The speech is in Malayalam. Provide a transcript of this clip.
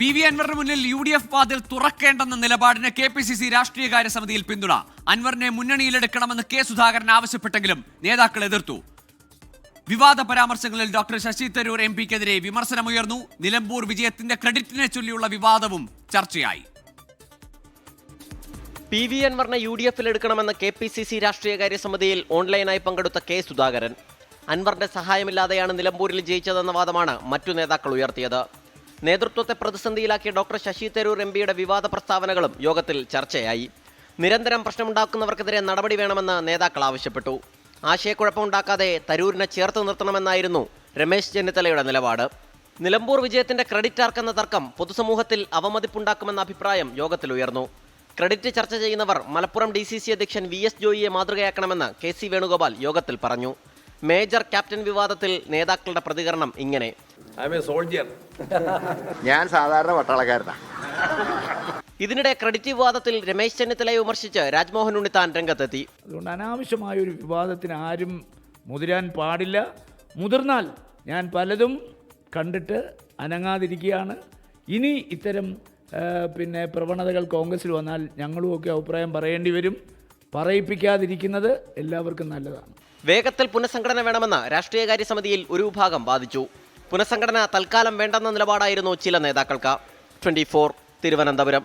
PV അൻവറിന് മുന്നിൽ UDF വാതിൽ തുറക്കേണ്ടെന്ന നിലപാടിന് KPCC രാഷ്ട്രീയകാര്യ സമിതിയിൽ പിന്തുണ. അൻവറിനെ മുന്നണിയിലെടുക്കണമെന്ന് കെ സുധാകരൻ ആവശ്യപ്പെട്ടെങ്കിലും നേതാക്കൾ എതിർത്തു. വിവാദ പരാമർശങ്ങളിൽ ഡോക്ടർ ശശി തരൂർ MP-ക്കെതിരെ വിമർശനമുയർന്നു. നിലമ്പൂർ വിജയത്തിന്റെ ക്രെഡിറ്റിനെ ചൊല്ലിയുള്ള വിവാദവും ചർച്ചയായി. PV അൻവറിനെ UDF-ൽ എടുക്കണമെന്ന് KPCC രാഷ്ട്രീയകാര്യ സമിതിയിൽ ഓൺലൈനായി പങ്കെടുത്ത കെ സുധാകരൻ. അൻവറിന്റെ സഹായമില്ലാതെയാണ് നിലമ്പൂരിൽ ജയിച്ചതെന്ന വാദമാണ് മറ്റു നേതാക്കൾ ഉയർത്തിയത്. നേതൃത്വത്തെ പ്രതിസന്ധിയിലാക്കിയ ഡോക്ടർ ശശി തരൂർ MP-യുടെ വിവാദ പ്രസ്താവനകളും യോഗത്തിൽ ചർച്ചയായി. നിരന്തരം പ്രശ്നമുണ്ടാക്കുന്നവർക്കെതിരെ നടപടി വേണമെന്ന് നേതാക്കൾ ആവശ്യപ്പെട്ടു. ആശയക്കുഴപ്പമുണ്ടാക്കാതെ തരൂരിനെ ചേർത്ത് നിർത്തണമെന്നായിരുന്നു രമേശ് ചെന്നിത്തലയുടെ നിലപാട്. നിലമ്പൂർ വിജയത്തിന്റെ ക്രെഡിറ്റ് ആർക്കെന്ന തർക്കം പൊതുസമൂഹത്തിൽ അവമതിപ്പുണ്ടാക്കുമെന്ന അഭിപ്രായം യോഗത്തിൽ ഉയർന്നു. ക്രെഡിറ്റ് ചർച്ച ചെയ്യുന്നവർ മലപ്പുറം DCC അധ്യക്ഷൻ VS ജോയിയെ മാതൃകയാക്കണമെന്ന് KC വേണുഗോപാൽ യോഗത്തിൽ പറഞ്ഞു. മേജർ ക്യാപ്റ്റൻ വിവാദത്തിൽ നേതാക്കളുടെ പ്രതികരണം ഇങ്ങനെ: ഞാൻ സാധാരണ പട്ടാളക്കാരനാണ്. ഇതിനിടെ ക്രെഡിറ്റ് വിവാദത്തിൽ രമേശ് ചെന്നിത്തലയെ വിമർശിച്ച് രാജ്മോഹൻ ഉണ്ണിത്താൻ രംഗത്തെത്തി. അതുകൊണ്ട് അനാവശ്യമായൊരു വിവാദത്തിന് ആരും മുതിരാൻ പാടില്ല. മുതിർന്നാൽ ഞാൻ പലതും കണ്ടിട്ട് അനങ്ങാതിരിക്കുകയാണ്. ഇനി ഇത്തരം പ്രവണതകൾ കോൺഗ്രസിൽ വന്നാൽ ഞങ്ങളുമൊക്കെ അഭിപ്രായം പറയേണ്ടി വരും. പറയിപ്പിക്കാതിരിക്കുന്നത് എല്ലാവർക്കും നല്ലതാണ്. വേഗത്തിൽ പുനഃസംഘടന വേണമെന്ന് രാഷ്ട്രീയകാര്യ സമിതിയിൽ ഒരു വിഭാഗം വാദിച്ചു. പുനഃസംഘടന തൽക്കാലം വേണ്ടെന്ന നിലപാടായിരുന്നു ചില നേതാക്കൾക്ക്. 24 തിരുവനന്തപുരം.